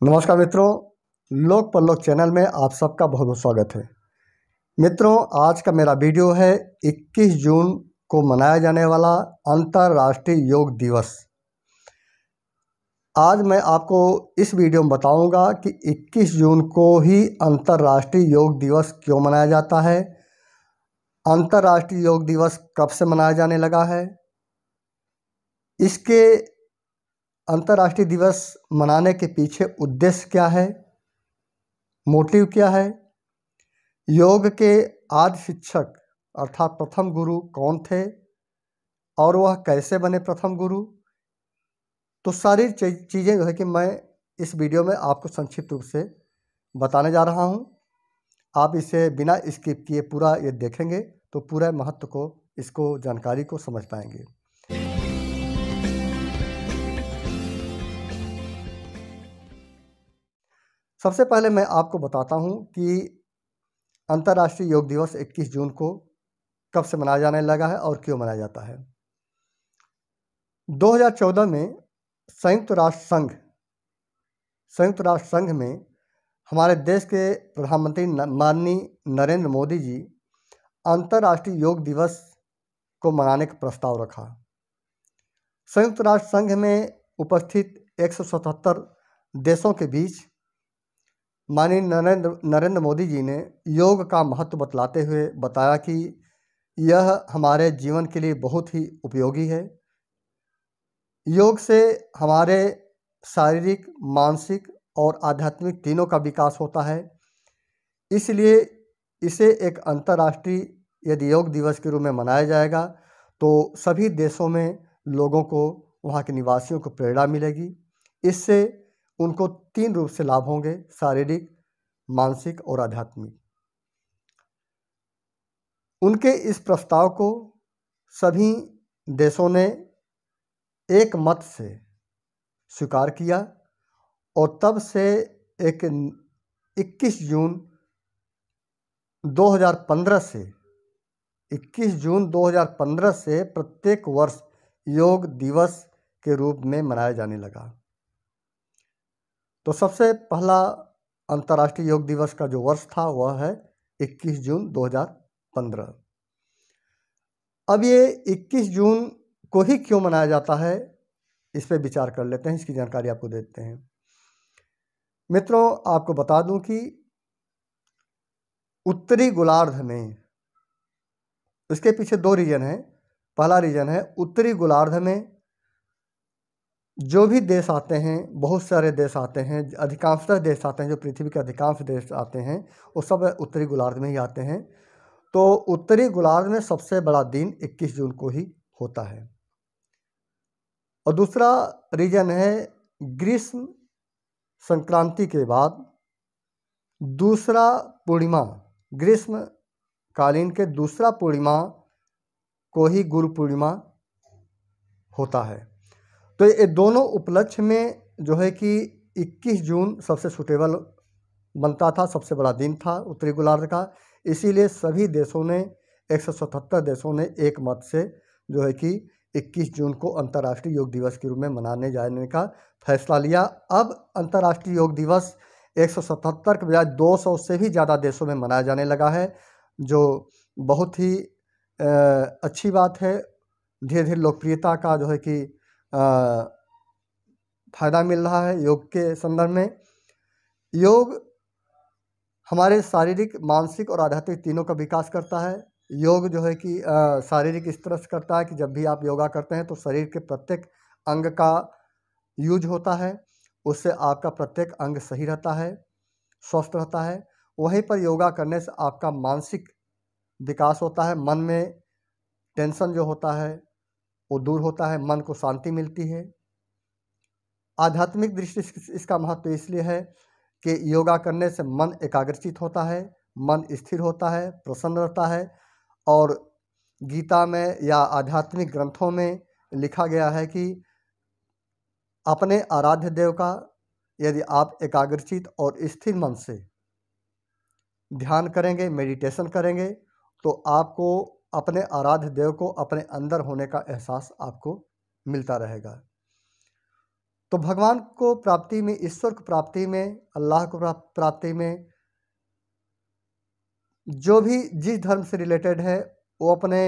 नमस्कार मित्रों, लोक परलोक चैनल में आप सबका बहुत बहुत स्वागत है। मित्रों, आज का मेरा वीडियो है 21 जून को मनाया जाने वाला अंतर्राष्ट्रीय योग दिवस। आज मैं आपको इस वीडियो में बताऊंगा कि 21 जून को ही अंतर्राष्ट्रीय योग दिवस क्यों मनाया जाता है, अंतर्राष्ट्रीय योग दिवस कब से मनाया जाने लगा है, इसके अंतर्राष्ट्रीय दिवस मनाने के पीछे उद्देश्य क्या है, मोटिव क्या है, योग के आदि शिक्षक अर्थात प्रथम गुरु कौन थे और वह कैसे बने प्रथम गुरु। तो सारी चीज़ें जो है कि मैं इस वीडियो में आपको संक्षिप्त रूप से बताने जा रहा हूं। आप इसे बिना स्किप किए पूरा ये देखेंगे तो पूरा महत्व को, इसको जानकारी को समझ पाएंगे। सबसे पहले मैं आपको बताता हूं कि अंतर्राष्ट्रीय योग दिवस 21 जून को कब से मनाया जाने लगा है और क्यों मनाया जाता है। 2014 में संयुक्त राष्ट्र संघ में हमारे देश के प्रधानमंत्री माननीय नरेंद्र मोदी जी अंतर्राष्ट्रीय योग दिवस को मनाने का प्रस्ताव रखा। संयुक्त राष्ट्र संघ में उपस्थित 177 देशों के बीच माननीय नरेंद्र मोदी जी ने योग का महत्व बतलाते हुए बताया कि यह हमारे जीवन के लिए बहुत ही उपयोगी है। योग से हमारे शारीरिक, मानसिक और आध्यात्मिक तीनों का विकास होता है। इसलिए इसे एक अंतर्राष्ट्रीय यदि योग दिवस के रूप में मनाया जाएगा तो सभी देशों में लोगों को, वहाँ के निवासियों को प्रेरणा मिलेगी। इससे उनको 3 रूप से लाभ होंगे: शारीरिक, मानसिक और आध्यात्मिक। उनके इस प्रस्ताव को सभी देशों ने एक मत से स्वीकार किया और तब से एक 21 जून 2015 से 21 जून 2015 से प्रत्येक वर्ष योग दिवस के रूप में मनाया जाने लगा। तो सबसे पहला अंतर्राष्ट्रीय योग दिवस का जो वर्ष था वह है 21 जून 2015। अब ये 21 जून को ही क्यों मनाया जाता है, इस पर विचार कर लेते हैं, इसकी जानकारी आपको देते हैं। मित्रों, आपको बता दूं कि उत्तरी गोलार्ध में, इसके पीछे 2 रीजन हैं। पहला रीजन है उत्तरी गोलार्ध में जो भी देश आते हैं, बहुत सारे देश आते हैं, अधिकांशतः देश आते हैं, जो पृथ्वी के अधिकांश देश आते हैं वो सब उत्तरी गोलार्ध में ही आते हैं। तो उत्तरी गोलार्ध में सबसे बड़ा दिन 21 जून को ही होता है। और दूसरा रीजन है ग्रीष्म संक्रांति के बाद दूसरा पूर्णिमा, ग्रीष्म कालीन के दूसरा पूर्णिमा को ही गुरु पूर्णिमा होता है। तो ये दोनों उपलक्ष्य में जो है कि 21 जून सबसे सूटेबल बनता था, सबसे बड़ा दिन था उत्तरी गोलार्ध का। इसीलिए सभी देशों ने, 177 देशों ने एक मत से जो है कि 21 जून को अंतर्राष्ट्रीय योग दिवस के रूप में मनाने जाने का फैसला लिया। अब अंतर्राष्ट्रीय योग दिवस 177 के बजाय 200 से भी ज़्यादा देशों में मनाया जाने लगा है, जो बहुत ही अच्छी बात है। धीरे धीरे लोकप्रियता का जो है कि फायदा मिल रहा है योग के संदर्भ में। योग हमारे शारीरिक, मानसिक और आध्यात्मिक तीनों का विकास करता है। योग जो है कि शारीरिक इस तरह से करता है कि जब भी आप योगा करते हैं तो शरीर के प्रत्येक अंग का यूज होता है, उससे आपका प्रत्येक अंग सही रहता है, स्वस्थ रहता है। वहीं पर योगा करने से आपका मानसिक विकास होता है, मन में टेंशन जो होता है वो दूर होता है, मन को शांति मिलती है। आध्यात्मिक दृष्टि से इसका महत्व इसलिए है कि योगा करने से मन एकाग्रचित होता है, मन स्थिर होता है, प्रसन्न रहता है। और गीता में या आध्यात्मिक ग्रंथों में लिखा गया है कि अपने आराध्य देव का यदि आप एकाग्रचित और स्थिर मन से ध्यान करेंगे, मेडिटेशन करेंगे, तो आपको अपने आराध्य देव को अपने अंदर होने का एहसास आपको मिलता रहेगा। तो भगवान को प्राप्ति में, ईश्वर को प्राप्ति में, अल्लाह को प्राप्ति में जो भी जिस धर्म से रिलेटेड है, वो अपने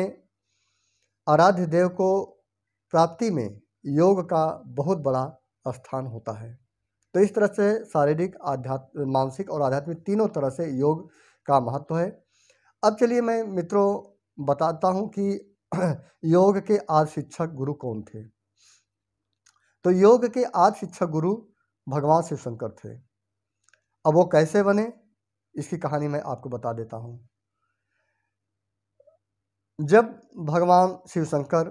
आराध्य देव को प्राप्ति में योग का बहुत बड़ा स्थान होता है। तो इस तरह से शारीरिक, मानसिक और आध्यात्मिक तीनों तरह से योग का महत्व है। अब चलिए मैं मित्रों बताता हूँ कि योग के आदि शिक्षक गुरु कौन थे। तो योग के आदि शिक्षक गुरु भगवान शिव शंकर थे। अब वो कैसे बने, इसकी कहानी मैं आपको बता देता हूँ। जब भगवान शिव शंकर,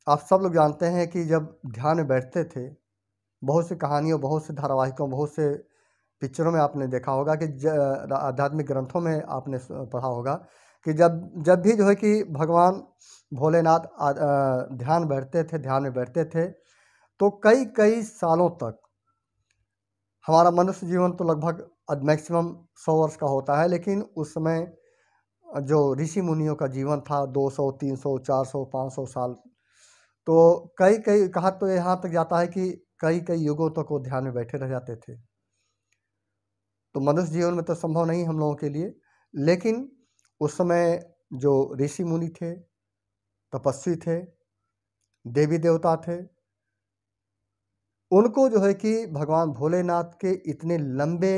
आप सब लोग जानते हैं कि जब ध्यान में बैठते थे, बहुत सी कहानियों, बहुत से धारावाहिकों, बहुत से पिक्चरों में आपने देखा होगा कि आध्यात्मिक ग्रंथों में आपने पढ़ा होगा कि जब भी जो है कि भगवान भोलेनाथ ध्यान में बैठते थे तो कई कई सालों तक, हमारा मनुष्य जीवन तो लगभग मैक्सिमम 100 वर्ष का होता है, लेकिन उस समय जो ऋषि मुनियों का जीवन था 200, 300, 400, 500 साल, तो कई कहा तो यहाँ तक जाता है कि कई युगों तक वो ध्यान में बैठे रह जाते थे। तो मनुष्य जीवन में तो संभव नहीं हम लोगों के लिए, लेकिन उस समय जो ऋषि मुनि थे, तपस्वी थे, देवी देवता थे, उनको जो है कि भगवान भोलेनाथ के इतने लंबे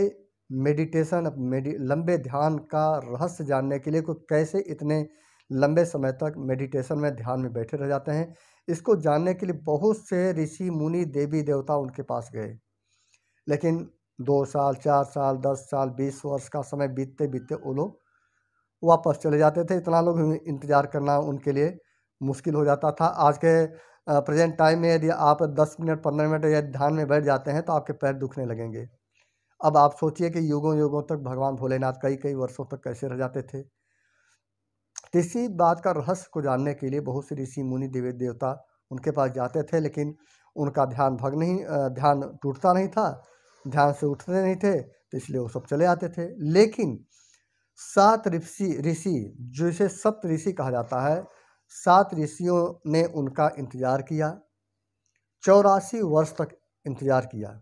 लंबे ध्यान का रहस्य जानने के लिए, को कैसे इतने लंबे समय तक मेडिटेशन में, ध्यान में बैठे रह जाते हैं, इसको जानने के लिए बहुत से ऋषि मुनि, देवी देवता उनके पास गए। लेकिन 2 साल, 4 साल, 10 साल, 20 वर्ष का समय बीतते बीतते वो लोग वापस चले जाते थे। इतना लोग इंतज़ार करना उनके लिए मुश्किल हो जाता था। आज के प्रेजेंट टाइम में यदि आप 10 मिनट, 15 मिनट या ध्यान में बैठ जाते हैं तो आपके पैर दुखने लगेंगे। अब आप सोचिए कि युगों युगों तक भगवान भोलेनाथ कई वर्षों तक कैसे रह जाते थे। तो इसी बात का रहस्य को जानने के लिए बहुत से ऋषि मुनि, देवी देवता उनके पास जाते थे, लेकिन उनका ध्यान टूटता नहीं था, ध्यान से उठते नहीं थे, तो इसलिए वो सब चले आते थे। लेकिन 7 ऋषि जिसे सप्त ऋषि कहा जाता है, 7 ऋषियों ने उनका इंतजार किया, 84 वर्ष तक इंतजार किया।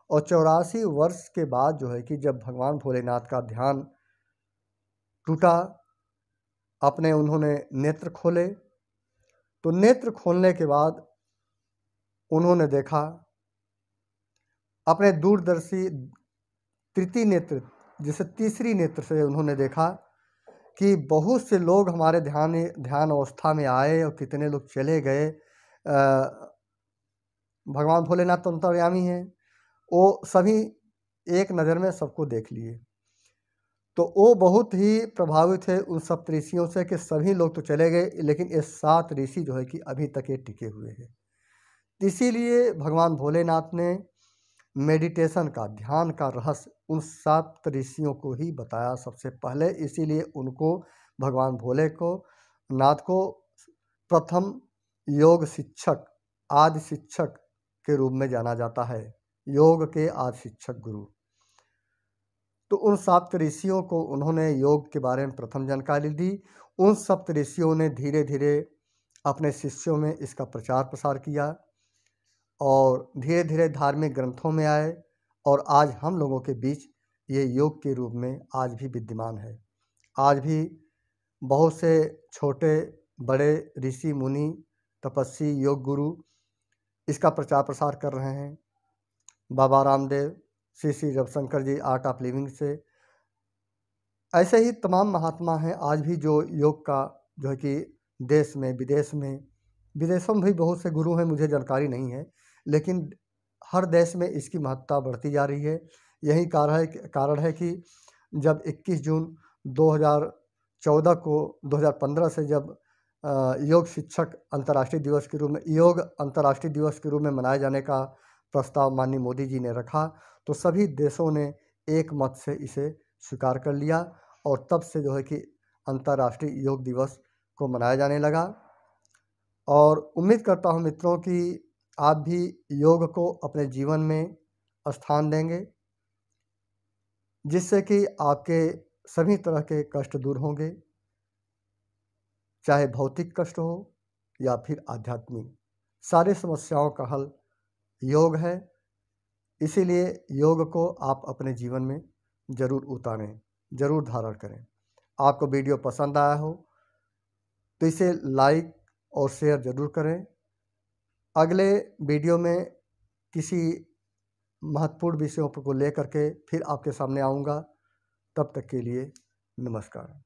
और 84 वर्ष के बाद जो है कि जब भगवान भोलेनाथ का ध्यान टूटा, उन्होंने नेत्र खोले, तो नेत्र खोलने के बाद उन्होंने देखा, अपने दूरदर्शी तृतीय नेत्र, जैसे तीसरी नेत्र से उन्होंने देखा कि बहुत से लोग हमारे ध्यान अवस्था में आए और कितने लोग चले गए। भगवान भोलेनाथ तो अंतर्यामी हैं, वो सभी एक नज़र में सबको देख लिए। तो वो बहुत ही प्रभावित है उन सप्तऋषियों से कि सभी लोग तो चले गए, लेकिन ये 7 ऋषि जो है कि अभी तक ये टिके हुए हैं। इसीलिए भगवान भोलेनाथ ने मेडिटेशन का, ध्यान का रहस्य उन 7 ऋषियों को ही बताया सबसे पहले। इसीलिए उनको, भगवान नाथ को प्रथम योग शिक्षक, आदि शिक्षक के रूप में जाना जाता है, योग के आदि शिक्षक गुरु। तो उन 7 ऋषियों को उन्होंने योग के बारे में प्रथम जानकारी दी। उन 7 ऋषियों ने धीरे धीरे अपने शिष्यों में इसका प्रचार प्रसार किया और धीरे धीरे धार्मिक ग्रंथों में आए, और आज हम लोगों के बीच ये योग के रूप में आज भी विद्यमान है। आज भी बहुत से छोटे बड़े ऋषि मुनि, तपस्वी, योग गुरु इसका प्रचार प्रसार कर रहे हैं। बाबा रामदेव, श्री रविशंकर जी आर्ट ऑफ लिविंग से, ऐसे ही तमाम महात्मा हैं आज भी जो योग का जो है कि देश में, विदेशों में भी बहुत से गुरु हैं, मुझे जानकारी नहीं है, लेकिन हर देश में इसकी महत्ता बढ़ती जा रही है। यही कारण है कि जब 21 जून 2014 को 2015 से जब योग अंतर्राष्ट्रीय दिवस के रूप में मनाए जाने का प्रस्ताव माननीय मोदी जी ने रखा, तो सभी देशों ने एक मत से इसे स्वीकार कर लिया और तब से जो है कि अंतर्राष्ट्रीय योग दिवस को मनाया जाने लगा। और उम्मीद करता हूँ मित्रों कि आप भी योग को अपने जीवन में स्थान देंगे, जिससे कि आपके सभी तरह के कष्ट दूर होंगे, चाहे भौतिक कष्ट हो या फिर आध्यात्मिक। सारी समस्याओं का हल योग है। इसीलिए योग को आप अपने जीवन में ज़रूर उतारें, ज़रूर धारण करें। आपको वीडियो पसंद आया हो तो इसे लाइक और शेयर ज़रूर करें। अगले वीडियो में किसी महत्वपूर्ण विषयों को लेकर के फिर आपके सामने आऊँगा। तब तक के लिए नमस्कार।